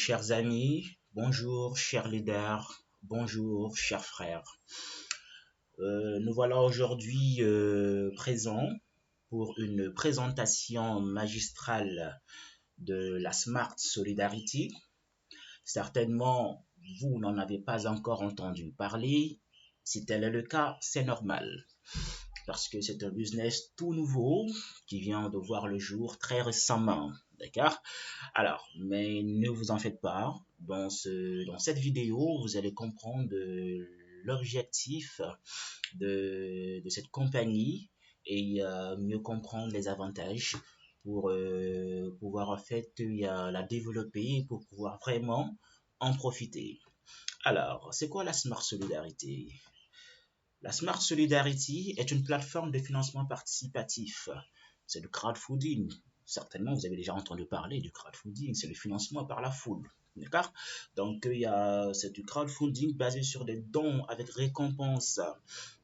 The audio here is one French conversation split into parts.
Chers amis, bonjour, chers leaders, bonjour, chers frères. Nous voilà aujourd'hui présents pour une présentation magistrale de la Smart Solidarity. Certainement, vous n'en avez pas encore entendu parler. Si tel est le cas, c'est normal. Parce que c'est un business tout nouveau qui vient de voir le jour très récemment. D'accord? Alors, mais ne vous en faites pas. Dans cette vidéo, vous allez comprendre l'objectif de cette compagnie et mieux comprendre les avantages pour pouvoir en fait la développer, pour pouvoir vraiment en profiter. Alors, c'est quoi la Smart Solidarity? La Smart Solidarity est une plateforme de financement participatif. C'est du crowdfunding. Certainement, vous avez déjà entendu parler du crowdfunding. C'est le financement par la foule. D'accord? Donc, c'est du crowdfunding basé sur des dons avec récompense.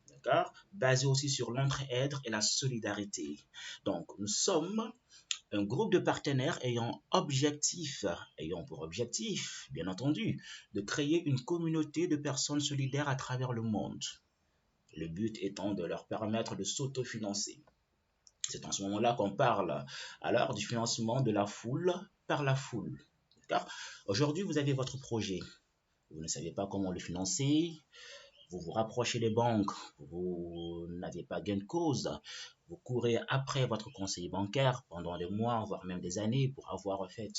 D'accord? Basé aussi sur l'entraide et la solidarité. Donc, nous sommes un groupe de partenaires ayant pour objectif, bien entendu, de créer une communauté de personnes solidaires à travers le monde. Le but étant de leur permettre de s'autofinancer. C'est en ce moment-là qu'on parle alors du financement de la foule par la foule. Aujourd'hui, vous avez votre projet. Vous ne savez pas comment le financer. Vous vous rapprochez des banques. Vous n'avez pas gain de cause. Vous courez après votre conseiller bancaire pendant des mois, voire même des années pour avoir en fait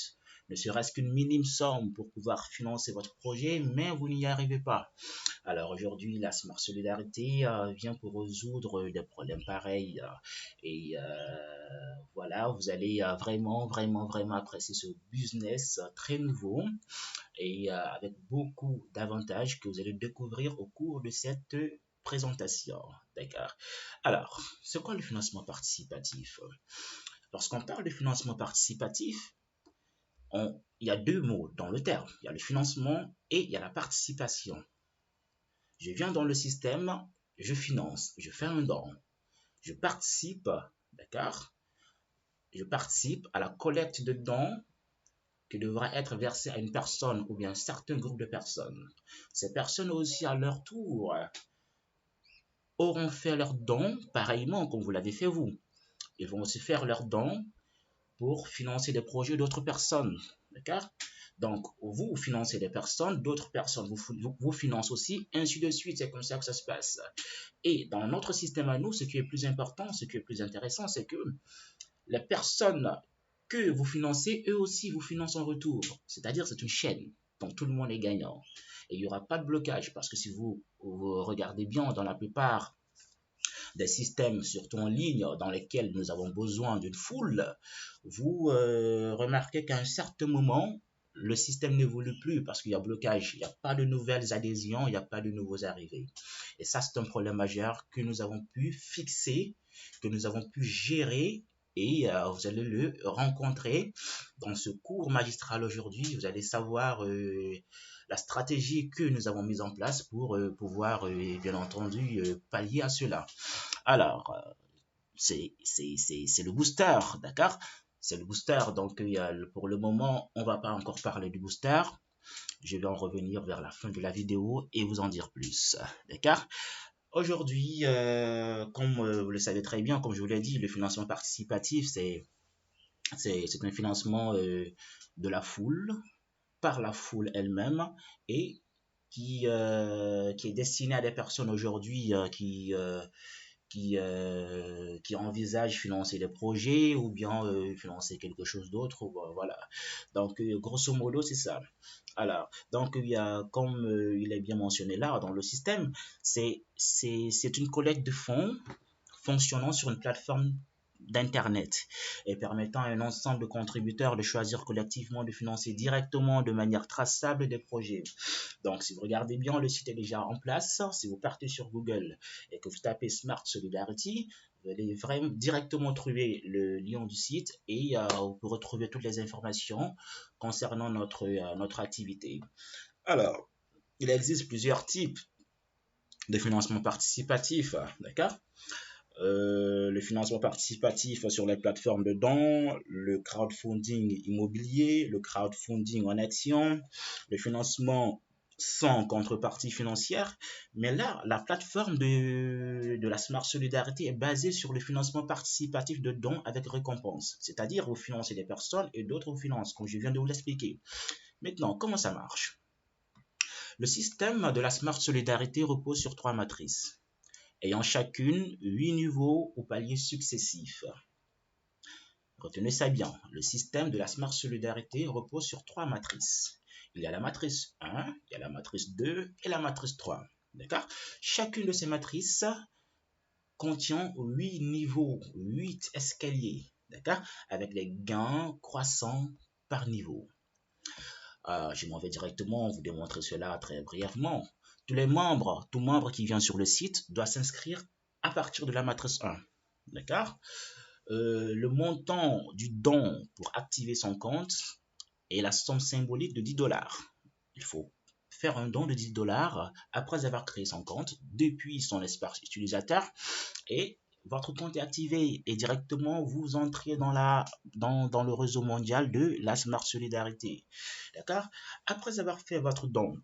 ne serait-ce qu'une minime somme pour pouvoir financer votre projet, mais vous n'y arrivez pas. Alors aujourd'hui, la Smart Solidarité vient pour résoudre des problèmes pareils et voilà, vous allez vraiment apprécier ce business très nouveau et avec beaucoup d'avantages que vous allez découvrir au cours de cette présentation. D'accord. Alors, c'est quoi le financement participatif? Lorsqu'on parle de financement participatif, il y a deux mots dans le terme. Il y a le financement et il y a la participation. Je viens dans le système, je finance, je fais un don, je participe, d'accord? Je participe à la collecte de dons qui devra être versée à une personne ou bien un certain groupe de personnes. Ces personnes aussi, à leur tour, auront fait leurs dons pareillement comme vous l'avez fait vous. Ils vont aussi faire leurs dons pour financer des projets d'autres personnes, d'accord? Donc, vous financez des personnes, d'autres personnes vous financent aussi, ainsi de suite. C'est comme ça que ça se passe. Et dans notre système à nous, ce qui est plus important, ce qui est plus intéressant, c'est que les personnes que vous financez, eux aussi vous financent en retour. C'est-à-dire, c'est une chaîne dont tout le monde est gagnant. Et il n'y aura pas de blocage parce que si vous regardez bien dans la plupart des systèmes, surtout en ligne, dans lesquels nous avons besoin d'une foule, vous remarquez qu'à un certain moment, le système n'évolue plus parce qu'il y a blocage. Il n'y a pas de nouvelles adhésions, il n'y a pas de nouveaux arrivés. Et ça, c'est un problème majeur que nous avons pu fixer, que nous avons pu gérer et vous allez le rencontrer dans ce cours magistral aujourd'hui. Vous allez savoir la stratégie que nous avons mise en place pour pouvoir, bien entendu, pallier à cela. Alors, c'est le booster, d'accord? C'est le booster, donc pour le moment, on va pas encore parler du booster. Je vais en revenir vers la fin de la vidéo et vous en dire plus, d'accord? Aujourd'hui, comme vous le savez très bien, comme je vous l'ai dit, le financement participatif, c'est un financement de la foule, par la foule elle-même et qui est destiné à des personnes aujourd'hui qui envisagent financer des projets ou bien financer quelque chose d'autre. Voilà. Donc, grosso modo, c'est ça. Alors, donc, il y a, comme il est bien mentionné là dans le système, c'est une collecte de fonds fonctionnant sur une plateforme d'Internet et permettant à un ensemble de contributeurs de choisir collectivement de financer directement de manière traçable des projets. Donc, si vous regardez bien, le site est déjà en place. Si vous partez sur Google et que vous tapez Smart Solidarity, vous allez vraiment directement trouver le lien du site et vous pourrez retrouver toutes les informations concernant notre activité. Alors, il existe plusieurs types de financement participatif, d'accord? le financement participatif sur les plateformes de dons, le crowdfunding immobilier, le crowdfunding en action, le financement sans contrepartie financière. Mais là, la plateforme de la Smart Solidarité est basée sur le financement participatif de dons avec récompense. C'est-à-dire, vous financez des personnes et d'autres vous financent, comme je viens de vous l'expliquer. Maintenant, comment ça marche? Le système de la Smart Solidarité repose sur 3 matrices, ayant chacune 8 niveaux ou paliers successifs. Retenez ça bien, le système de la Smart Solidarité repose sur 3 matrices. Il y a la matrice 1, il y a la matrice 2 et la matrice 3. D'accord? Chacune de ces matrices contient 8 niveaux, 8 escaliers, d'accord? Avec les gains croissants par niveau. Je m'en vais directement vous démontrer cela très brièvement. Tout membre qui vient sur le site doit s'inscrire à partir de la matrice 1. D'accord? Le montant du don pour activer son compte est la somme symbolique de 10 dollars. Il faut faire un don de 10 dollars après avoir créé son compte depuis son espace utilisateur et votre compte est activé et directement vous entrez dans le réseau mondial de la Smart Solidarité. D'accord? Après avoir fait votre don,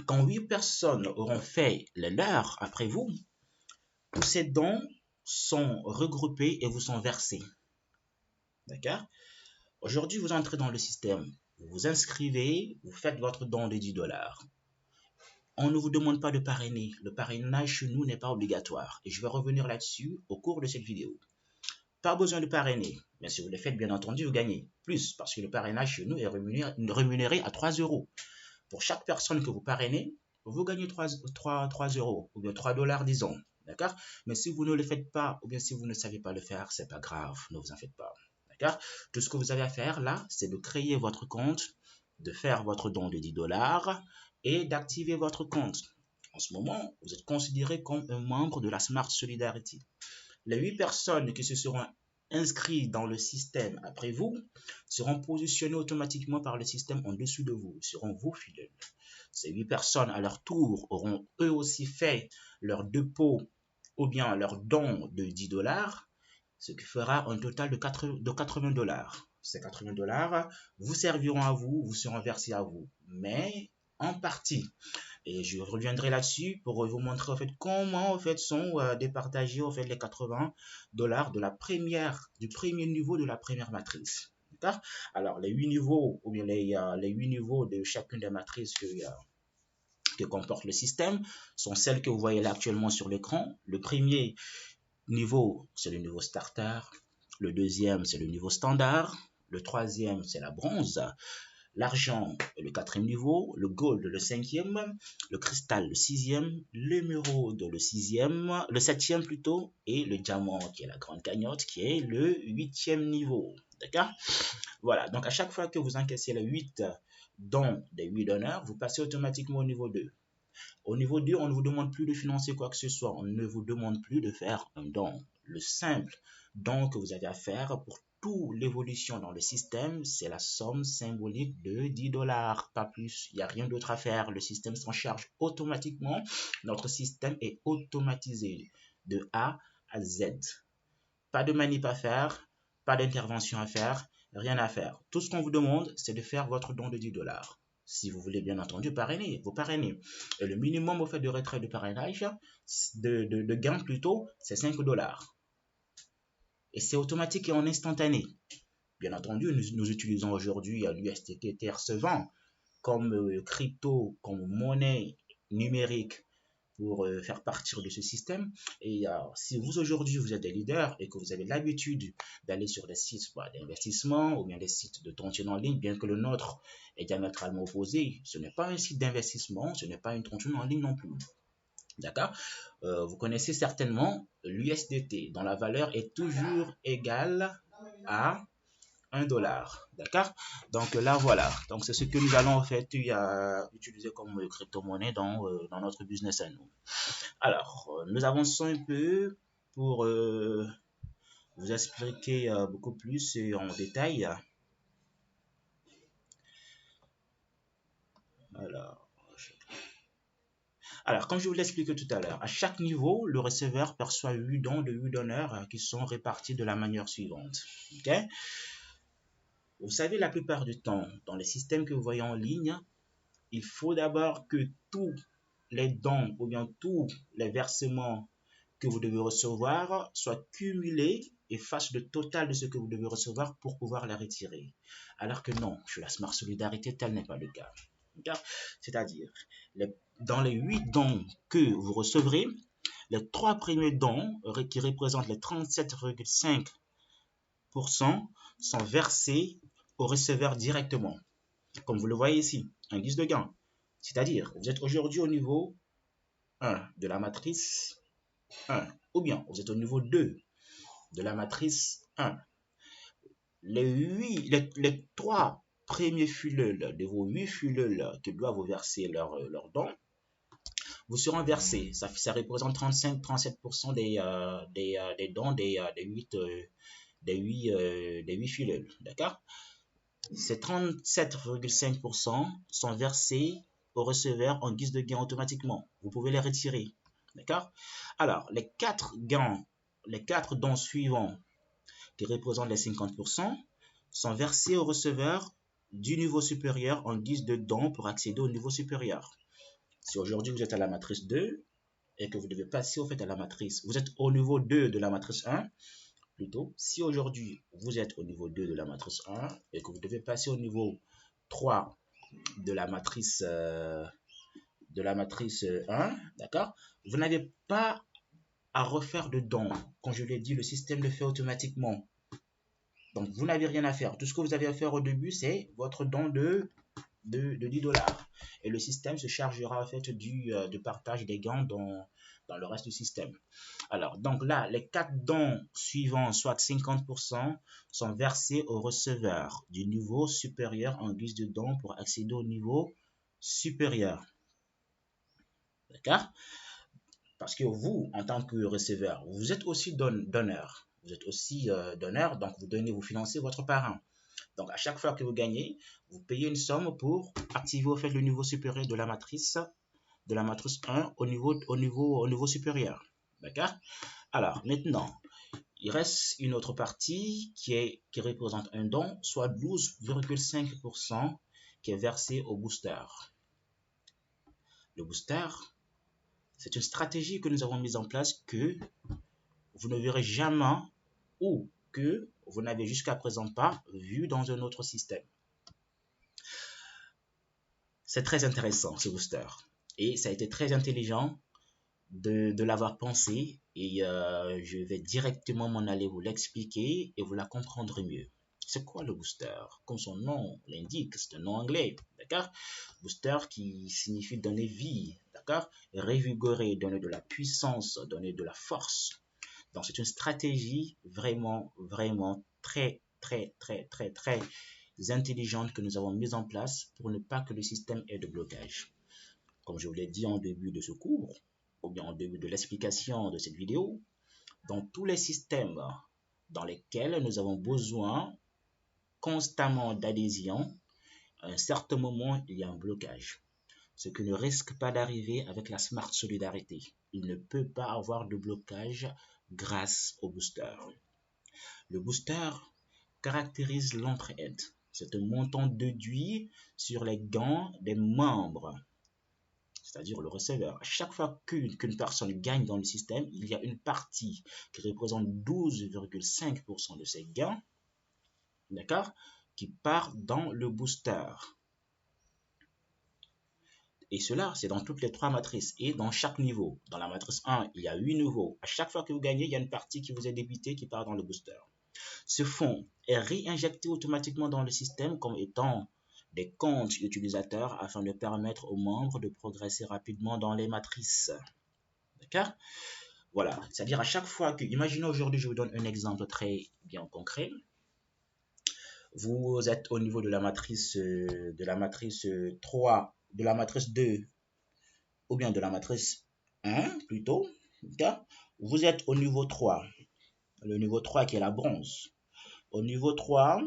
quand 8 personnes auront fait les leurs après vous, tous ces dons sont regroupés et vous sont versés. D'accord? Aujourd'hui, vous entrez dans le système, vous vous inscrivez, vous faites votre don de 10 dollars. On ne vous demande pas de parrainer. Le parrainage chez nous n'est pas obligatoire. Et je vais revenir là-dessus au cours de cette vidéo. Pas besoin de parrainer. Mais si vous le faites, bien entendu, vous gagnez plus. Parce que le parrainage chez nous est rémunéré à 3 euros. Pour chaque personne que vous parrainez, vous gagnez 3 euros. Ou bien 3 dollars, disons. D'accord? Mais si vous ne le faites pas, ou bien si vous ne savez pas le faire, c'est pas grave. Ne vous en faites pas. D'accord? Tout ce que vous avez à faire là, c'est de créer votre compte, de faire votre don de 10 dollars et d'activer votre compte. En ce moment, vous êtes considéré comme un membre de la Smart Solidarity. Les 8 personnes qui se seront inscrites dans le système après vous seront positionnées automatiquement par le système en dessous de vous, seront vos fidèles. Ces 8 personnes, à leur tour, auront eux aussi fait leur dépôt ou bien leur don de 10 dollars, ce qui fera un total de 80 dollars. Ces 80 dollars vous serviront à vous, vous seront versés à vous, mais en partie. Et je reviendrai là-dessus pour vous montrer en fait comment en fait sont départagés en fait les 80 dollars du premier niveau de la première matrice. D'accord? Alors les 8 niveaux ou bien les 8 niveaux de chacune des matrices que comporte le système sont celles que vous voyez là actuellement sur l'écran. Le premier niveau, c'est le niveau starter. Le deuxième, c'est le niveau standard. Le troisième, c'est la bronze. L'argent est le quatrième niveau, le gold le cinquième, le cristal le sixième, l'émeraude le septième plutôt, et le diamant qui est la grande cagnotte qui est le huitième niveau. D'accord? Voilà, donc à chaque fois que vous encaissez les 8 dons des 8 donneurs, vous passez automatiquement au niveau 2. Au niveau 2, on ne vous demande plus de financer quoi que ce soit. On ne vous demande plus de faire un don. Le simple don que vous avez à faire pour toute l'évolution dans le système, c'est la somme symbolique de 10 dollars, pas plus. Il n'y a rien d'autre à faire. Le système s'en charge automatiquement. Notre système est automatisé de A à Z. Pas de manip à faire, pas d'intervention à faire, rien à faire. Tout ce qu'on vous demande, c'est de faire votre don de 10 dollars. Si vous voulez bien entendu parrainer, vous parrainez. Et le minimum au fait de retrait de parrainage, de gain plutôt, c'est 5 dollars. Et c'est automatique et en instantané. Bien entendu, nous utilisons aujourd'hui l'USDT recevant comme crypto, comme monnaie numérique pour faire partir de ce système. Et si vous aujourd'hui vous êtes des leaders et que vous avez l'habitude d'aller sur des sites d'investissement ou bien des sites de tontine en ligne, bien que le nôtre est diamétralement opposé, ce n'est pas un site d'investissement, ce n'est pas une tontine en ligne non plus. D'accord? Vous connaissez certainement l'USDT dont la valeur est toujours égale à 1 dollar. D'accord? Donc là, voilà. Donc c'est ce que nous allons en fait utiliser comme crypto-monnaie dans notre business à nous. Alors, nous avançons un peu pour vous expliquer beaucoup plus en détail. Alors, Alors, comme je vous l'expliquais tout à l'heure, à chaque niveau, le receveur perçoit 8 dons de 8 donneurs qui sont répartis de la manière suivante. Ok? Vous savez, la plupart du temps, dans les systèmes que vous voyez en ligne, il faut d'abord que tous les dons ou bien tous les versements que vous devez recevoir soient cumulés et fassent le total de ce que vous devez recevoir pour pouvoir la retirer. Alors que non, sur la Smart Solidarité, tel n'est pas le cas. C'est-à-dire, dans les 8 dons que vous recevrez, les 3 premiers dons, qui représentent les 37,5%, sont versés au receveur directement, comme vous le voyez ici, en guise de gain. C'est-à-dire, vous êtes aujourd'hui au niveau 1 de la matrice 1, ou bien vous êtes au niveau 2 de la matrice 1. Les 3 premiers fileuls de vos 8 fileuls qui doivent vous verser leurs dons vous seront versés. Ça représente 35-37% des dons des 8 fileuls. D'accord? Ces 37,5% sont versés au receveur en guise de gain automatiquement. Vous pouvez les retirer. D'accord? Alors, les 4 dons suivants qui représentent les 50% sont versés au receveur du niveau supérieur en guise de don pour accéder au niveau supérieur. Si aujourd'hui vous êtes à la matrice 2 et que vous devez passer au fait à la matrice, vous êtes au niveau 2 de la matrice 1, plutôt, si aujourd'hui vous êtes au niveau 2 de la matrice 1 et que vous devez passer au niveau 3 de la matrice 1, d'accord, vous n'avez pas à refaire de don. Comme je l'ai dit, le système le fait automatiquement. Donc, vous n'avez rien à faire. Tout ce que vous avez à faire au début, c'est votre don de 10 dollars. Et le système se chargera en fait du partage des gains dans le reste du système. Alors, donc là, les 4 dons suivants, soit 50%, sont versés au receveur du niveau supérieur en guise de don pour accéder au niveau supérieur. D'accord? Parce que vous, en tant que receveur, vous êtes aussi donneur. Vous êtes aussi donneur, donc vous financez votre parent. Donc, à chaque fois que vous gagnez, vous payez une somme pour activer au fait le niveau supérieur de la matrice 1 au niveau supérieur. D'accord? Alors, maintenant, il reste une autre partie qui représente un don, soit 12,5% qui est versé au booster. Le booster, c'est une stratégie que nous avons mise en place que vous ne verrez jamais ou que vous n'avez jusqu'à présent pas vu dans un autre système. C'est très intéressant ce booster et ça a été très intelligent de l'avoir pensé et je vais directement m'en aller vous l'expliquer et vous la comprendrez mieux. C'est quoi le booster? Comme son nom l'indique, c'est un nom anglais, d'accord? Booster qui signifie donner vie, d'accord? Revigorer, donner de la puissance, donner de la force. Donc c'est une stratégie vraiment, vraiment très, très, très, très, très intelligente que nous avons mise en place pour ne pas que le système ait de blocage. Comme je vous l'ai dit en début de ce cours, ou bien en début de l'explication de cette vidéo, dans tous les systèmes dans lesquels nous avons besoin constamment d'adhésion, à un certain moment, il y a un blocage. Ce qui ne risque pas d'arriver avec la Smart Solidarité. Il ne peut pas avoir de blocage grâce au booster. Le booster caractérise l'entraide. C'est un montant déduit sur les gains des membres, c'est-à-dire le receveur. À chaque fois qu'une personne gagne dans le système, il y a une partie qui représente 12,5% de ses gains, d'accord, qui part dans le booster. Et cela, c'est dans toutes les 3 matrices et dans chaque niveau. Dans la matrice 1, il y a 8 niveaux. À chaque fois que vous gagnez, il y a une partie qui vous est débitée qui part dans le booster. Ce fonds est réinjecté automatiquement dans le système comme étant des comptes utilisateurs afin de permettre aux membres de progresser rapidement dans les matrices. D'accord? Voilà. C'est-à-dire à chaque fois que, imaginez aujourd'hui, je vous donne un exemple très bien concret. Vous êtes au niveau de la matrice 3, de la matrice 2, ou bien de la matrice 1 plutôt. Okay? Vous êtes au niveau 3. Le niveau 3 qui est la bronze. Au niveau 3,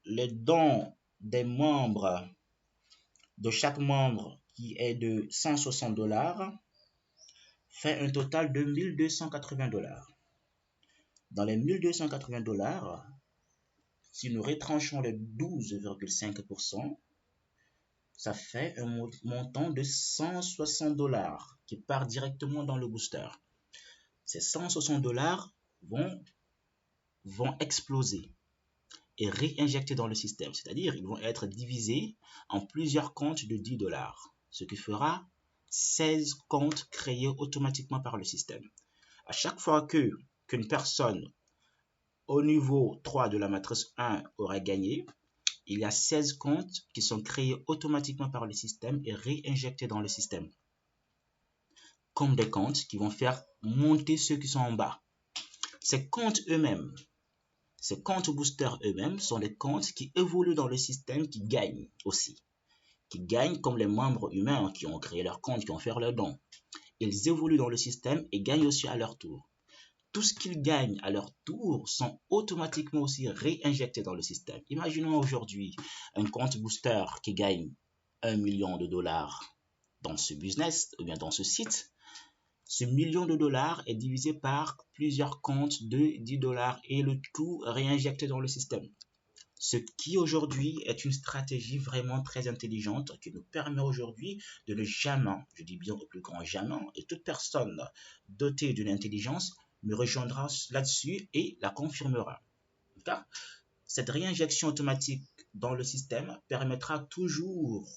les dons des membres, de chaque membre qui est de 160 $, fait un total de 1280 $. Dans les 1280 $, si nous retranchons les 12,5%, ça fait un montant de 160 $ qui part directement dans le booster. Ces 160 $ vont exploser et réinjecter dans le système. C'est-à-dire, ils vont être divisés en plusieurs comptes de 10 $, ce qui fera 16 comptes créés automatiquement par le système. À chaque fois qu'une personne au niveau 3 de la matrice 1 aura gagné, il y a 16 comptes qui sont créés automatiquement par le système et réinjectés dans le système. Comme des comptes qui vont faire monter ceux qui sont en bas. Ces comptes eux-mêmes, ces comptes boosters eux-mêmes sont des comptes qui évoluent dans le système, qui gagnent aussi. Qui gagnent comme les membres humains qui ont créé leur compte, qui ont fait leurs dons. Ils évoluent dans le système et gagnent aussi à leur tour. Tout ce qu'ils gagnent à leur tour sont automatiquement aussi réinjectés dans le système. Imaginons aujourd'hui un compte booster qui gagne 1 million de $, dans ce business ou bien dans ce site. Ce million de $, est divisé par plusieurs comptes de 10 $ et le tout réinjecté dans le système. Ce qui aujourd'hui est une stratégie vraiment très intelligente qui nous permet aujourd'hui de ne jamais, je dis bien au plus grand jamais, et toute personne dotée d'une intelligence me rejoindra là-dessus et la confirmera. Car cette réinjection automatique dans le système permettra toujours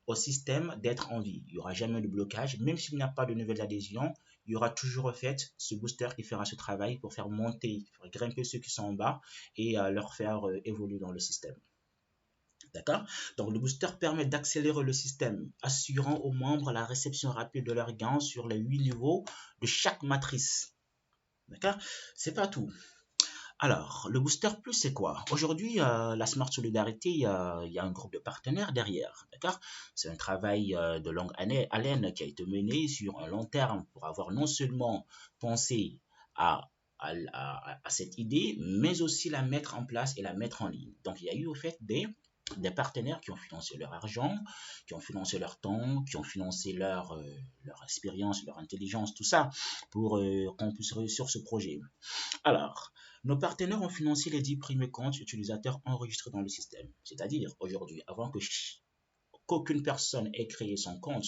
au système d'être en vie. Il n'y aura jamais de blocage, même s'il n'y a pas de nouvelles adhésions, il y aura toujours en fait ce booster qui fera ce travail pour faire monter, faire grimper ceux qui sont en bas et leur faire évoluer dans le système. D'accord? Donc le booster permet d'accélérer le système, assurant aux membres la réception rapide de leurs gains sur les 8 niveaux de chaque matrice. D'accord? C'est pas tout. Alors, le Booster Plus, c'est quoi? Aujourd'hui, la Smart Solidarité, il y a un groupe de partenaires derrière. D'accord? C'est un travail de longue haleine qui a été mené sur un long terme pour avoir non seulement pensé à cette idée, mais aussi la mettre en place et la mettre en ligne. Donc, il y a eu au fait des partenaires qui ont financé leur argent, qui ont financé leur temps, qui ont financé leur expérience, leur intelligence, tout ça, pour qu'on puisse réussir ce projet. Alors, nos partenaires ont financé les 10 premiers comptes utilisateurs enregistrés dans le système. C'est-à-dire, aujourd'hui, avant qu'aucune personne ait créé son compte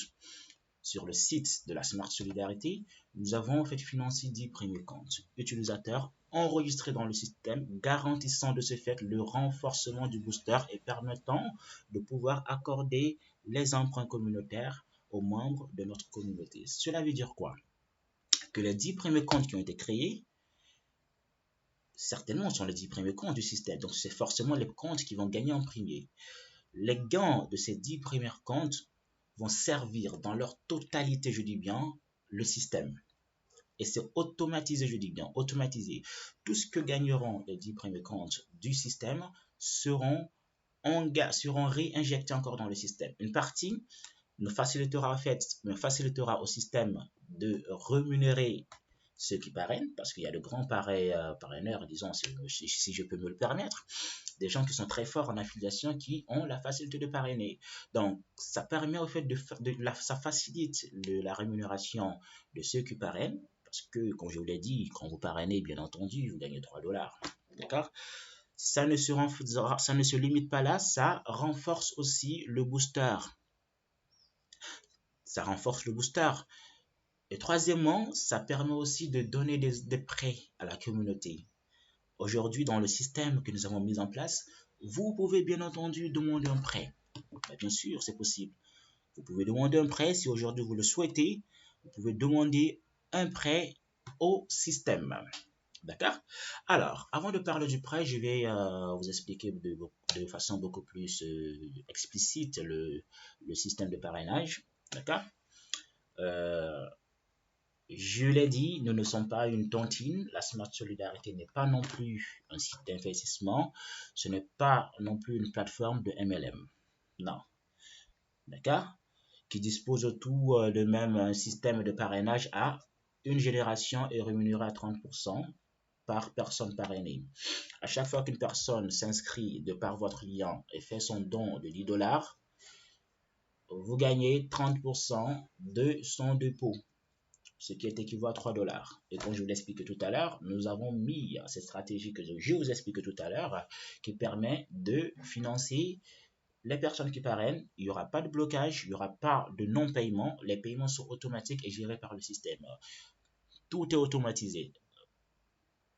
sur le site de la Smart Solidarité, nous avons en fait financé 10 premiers comptes utilisateurs enregistrés dans le système, garantissant de ce fait le renforcement du booster et permettant de pouvoir accorder les emprunts communautaires aux membres de notre communauté. Cela veut dire quoi? Que les 10 premiers comptes qui ont été créés, certainement sont les 10 premiers comptes du système. Donc, c'est forcément les comptes qui vont gagner en premier. Les gains de ces 10 premiers comptes vont servir dans leur totalité, je dis bien, le système. Et c'est automatisé, je dis bien, automatisé. Tout ce que gagneront les 10 premiers comptes du système seront réinjectés encore dans le système. Une partie nous facilitera au système de rémunérer ceux qui parrainent, parce qu'il y a de grands parraineurs, disons, si je peux me le permettre, des gens qui sont très forts en affiliation, qui ont la facilité de parrainer. Donc, ça permet au fait ça facilite la rémunération de ceux qui parrainent, parce que, comme je vous l'ai dit, quand vous parrainez, bien entendu, vous gagnez 3 $. D'accord? Ça ne se limite pas là, ça renforce aussi le booster. Ça renforce le booster. Et troisièmement, ça permet aussi de donner des prêts à la communauté. Aujourd'hui, dans le système que nous avons mis en place, vous pouvez bien entendu demander un prêt. Bien sûr, c'est possible. Vous pouvez demander un prêt si aujourd'hui vous le souhaitez. Vous pouvez demander un prêt au système. D'accord? Alors, avant de parler du prêt, je vais vous expliquer de façon beaucoup plus explicite le système de parrainage. D'accord? Je l'ai dit, nous ne sommes pas une tontine. La Smart Solidarité n'est pas non plus un site d'investissement. Ce n'est pas non plus une plateforme de MLM. Non. D'accord? Qui dispose tout de même un système de parrainage à une génération est rémunérée à 30% par personne parrainée. À chaque fois qu'une personne s'inscrit de par votre lien et fait son don de 10 $, vous gagnez 30% de son dépôt, ce qui est équivalent à 3 dollars. Et comme je vous l'expliquais tout à l'heure, nous avons mis cette stratégie que je vous expliquais tout à l'heure qui permet de financer les personnes qui parrainent. Il n'y aura pas de blocage, il n'y aura pas de non-paiement. Les paiements sont automatiques et gérés par le système. Tout est automatisé.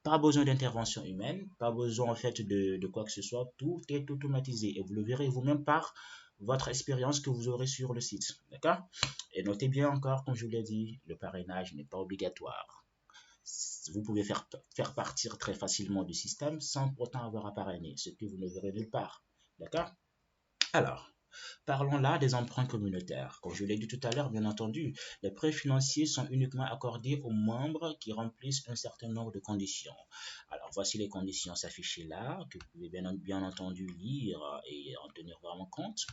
Pas besoin d'intervention humaine, pas besoin en fait de quoi que ce soit, tout est automatisé et vous le verrez vous-même par votre expérience que vous aurez sur le site, d'accord? Et notez bien encore, comme je vous l'ai dit, le parrainage n'est pas obligatoire. Vous pouvez faire partir très facilement du système sans pourtant avoir à parrainer, ce que vous ne verrez nulle part, d'accord? Alors, parlons là des emprunts communautaires. Comme je l'ai dit tout à l'heure, bien entendu, les prêts financiers sont uniquement accordés aux membres qui remplissent un certain nombre de conditions. Alors, voici les conditions s'affichées là, que vous pouvez bien entendu lire et en tenir vraiment compte.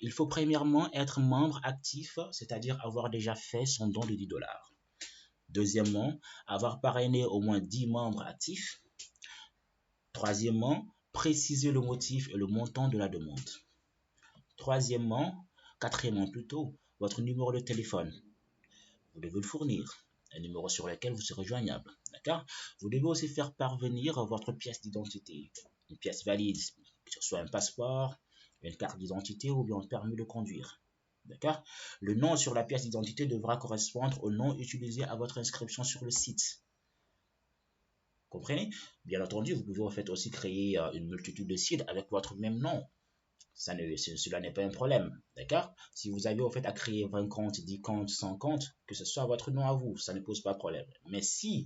Il faut premièrement être membre actif, c'est-à-dire avoir déjà fait son don de 10 dollars. Deuxièmement, avoir parrainé au moins 10 membres actifs. Troisièmement, préciser le motif et le montant de la demande. Quatrièmement plutôt, votre numéro de téléphone. Vous devez le fournir, un numéro sur lequel vous serez joignable. D'accord? Vous devez aussi faire parvenir votre pièce d'identité, une pièce valide, que ce soit un passeport, une carte d'identité ou bien un permis de conduire. D'accord? Le nom sur la pièce d'identité devra correspondre au nom utilisé à votre inscription sur le site. Comprenez? Bien entendu, vous pouvez en fait aussi créer une multitude de sites avec votre même nom. Cela n'est pas un problème, d'accord? Si vous avez au fait à créer 20 comptes, 10 comptes, 100 comptes, que ce soit votre nom à vous, ça ne pose pas de problème. Mais si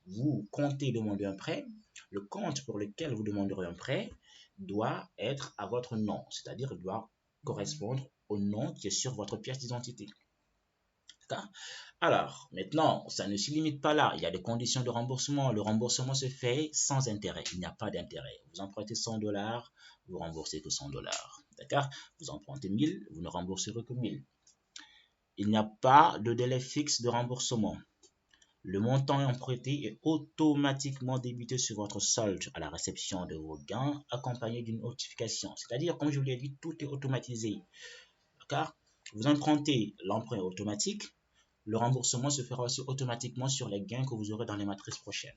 vous comptez demander un prêt, le compte pour lequel vous demanderez un prêt doit être à votre nom, c'est-à-dire il doit correspondre au nom qui est sur votre pièce d'identité. D'accord? Alors, maintenant, ça ne se limite pas là. Il y a des conditions de remboursement. Le remboursement se fait sans intérêt. Il n'y a pas d'intérêt. Vous empruntez 100 dollars, vous remboursez que 100 dollars. D'accord? Vous empruntez 1000, vous ne rembourserez que 1000. Il n'y a pas de délai fixe de remboursement. Le montant emprunté est automatiquement débité sur votre solde à la réception de vos gains, accompagné d'une notification. C'est-à-dire, comme je vous l'ai dit, tout est automatisé. D'accord? Vous empruntez, l'emprunt est automatique. Le remboursement se fera aussi automatiquement sur les gains que vous aurez dans les matrices prochaines.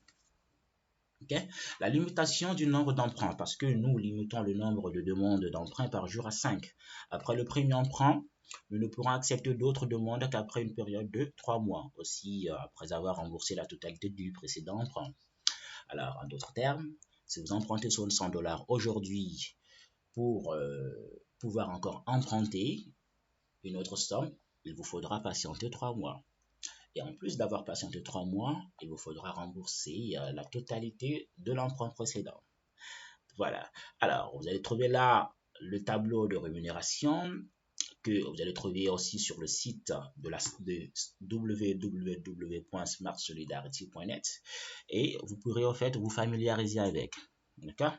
Okay? La limitation du nombre d'emprunts, parce que nous limitons le nombre de demandes d'emprunt par jour à 5. Après le premier emprunt, nous ne pourrons accepter d'autres demandes qu'après une période de 3 mois, aussi après avoir remboursé la totalité du précédent emprunt. Alors, en d'autres termes, si vous empruntez sur 100 dollars aujourd'hui pour pouvoir encore emprunter une autre somme, il vous faudra patienter 3 mois. Et en plus d'avoir patienté 3 mois, il vous faudra rembourser la totalité de l'emprunt précédent. Voilà. Alors, vous allez trouver là le tableau de rémunération que vous allez trouver aussi sur le site de www.smartsolidarity.net et vous pourrez en fait vous familiariser avec. D'accord?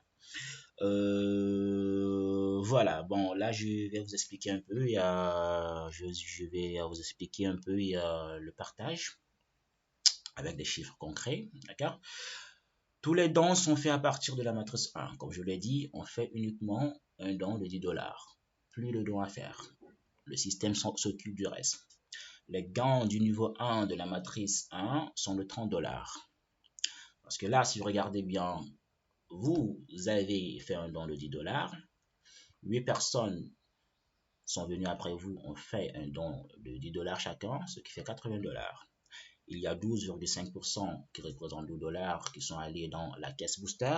Voilà, bon, là je vais vous expliquer un peu, je vais vous expliquer un peu le partage avec des chiffres concrets, d'accord? Tous les dons sont faits à partir de la matrice 1. Comme je l'ai dit, on fait uniquement un don de 10 dollars. Plus de dons à faire. Le système s'occupe du reste. Les gains du niveau 1 de la matrice 1 sont de 30 dollars. Parce que là, si vous regardez bien, vous avez fait un don de 10 dollars. 8 personnes sont venues après vous, ont fait un don de 10 dollars chacun, ce qui fait 80 dollars. Il y a 12,5% qui représentent 12 dollars qui sont allés dans la caisse booster.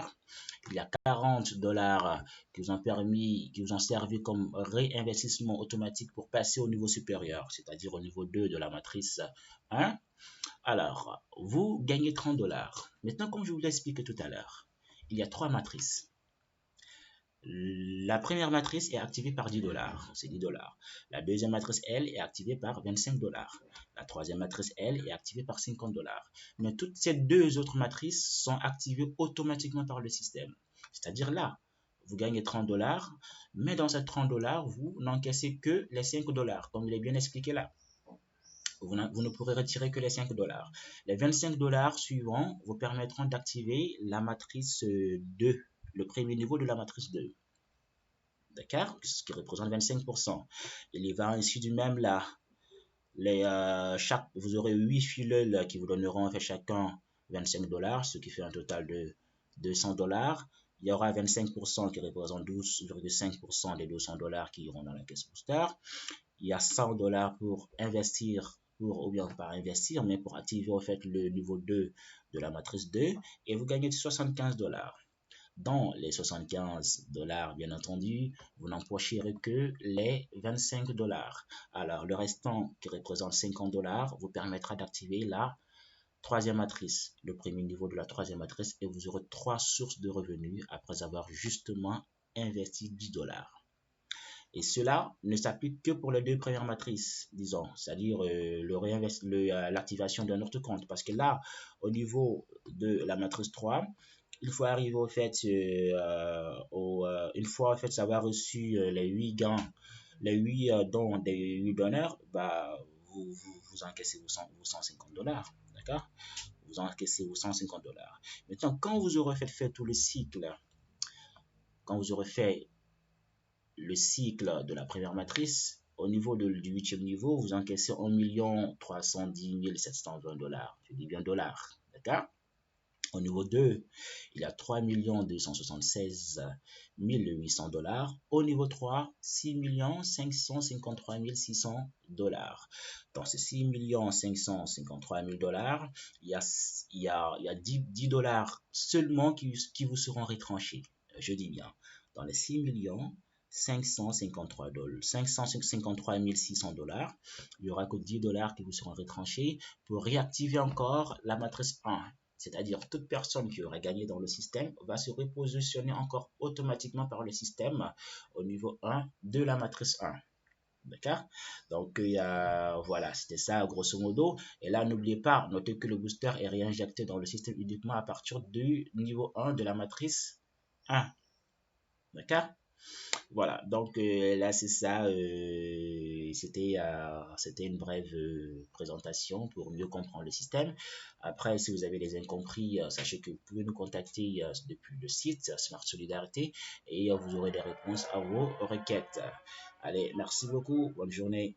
Il y a 40 dollars qui vous ont servi comme réinvestissement automatique pour passer au niveau supérieur, c'est-à-dire au niveau 2 de la matrice 1. Alors, vous gagnez 30 dollars. Maintenant, comme je vous l'ai expliqué tout à l'heure, il y a 3 matrices. La première matrice est activée par 10 dollars, c'est 10 dollars. La deuxième matrice, elle, est activée par 25 dollars. La troisième matrice, elle, est activée par 50 dollars. Mais toutes ces deux autres matrices sont activées automatiquement par le système. C'est-à-dire là, vous gagnez 30 dollars, mais dans ces 30 dollars, vous n'encaissez que les 5 dollars, comme il est bien expliqué là. Vous ne pourrez retirer que les 5 dollars. Les 25 dollars suivants vous permettront d'activer la matrice 2, le premier niveau de la matrice 2. d'accord, ce qui représente 25%. Il y va ainsi du même là. Vous aurez 8 filets qui vous donneront en fait chacun 25 $, ce qui fait un total de 200 $. Il y aura 25% qui représente 12,5% des 200 $ qui iront dans la caisse booster. Il y a 100 $ pour investir, ou bien pas investir, mais pour activer en fait le niveau 2 de la matrice 2 et vous gagnez 75 $. Dans les 75 $, bien entendu, vous n'empocherez que les 25 $. Alors, le restant qui représente 50 $ vous permettra d'activer la troisième matrice, le premier niveau de la troisième matrice, et vous aurez 3 sources de revenus après avoir justement investi 10 $. Et cela ne s'applique que pour les 2 premières matrices, disons, c'est-à-dire l'activation d'un autre compte. Parce que là, au niveau de la matrice 3, il faut arriver au fait, une fois en fait avoir reçu les 8 gains, les 8 dons des 8 donneurs, bah, vous encaissez vos 150 $. D'accord? Vous encaissez vos 150 $. Maintenant, quand vous aurez fait tout le cycle, quand vous aurez fait le cycle de la première matrice, au niveau du 8e niveau, vous encaissez 1 310 720 $. Je dis bien dollars. D'accord? Au niveau 2, il y a 3 276 800 $. Au niveau 3, 6 553 600 $. Dans ces 6 553 000 $, il y a 10 $, seulement qui vous seront retranchés. Je dis bien, dans les 6 553 600 $, il n'y aura que 10 $ qui vous seront retranchés pour réactiver encore la matrice 1. C'est-à-dire toute personne qui aura gagné dans le système va se repositionner encore automatiquement par le système au niveau 1 de la matrice 1. D'accord? Donc, voilà, c'était ça grosso modo. Et là, n'oubliez pas, notez que le booster est réinjecté dans le système uniquement à partir du niveau 1 de la matrice 1. D'accord? Voilà, donc là c'est ça, c'était une brève présentation pour mieux comprendre le système. Après, si vous avez des incompris, sachez que vous pouvez nous contacter depuis le site Smart Solidarité et vous aurez des réponses à vos requêtes. Allez, merci beaucoup, bonne journée.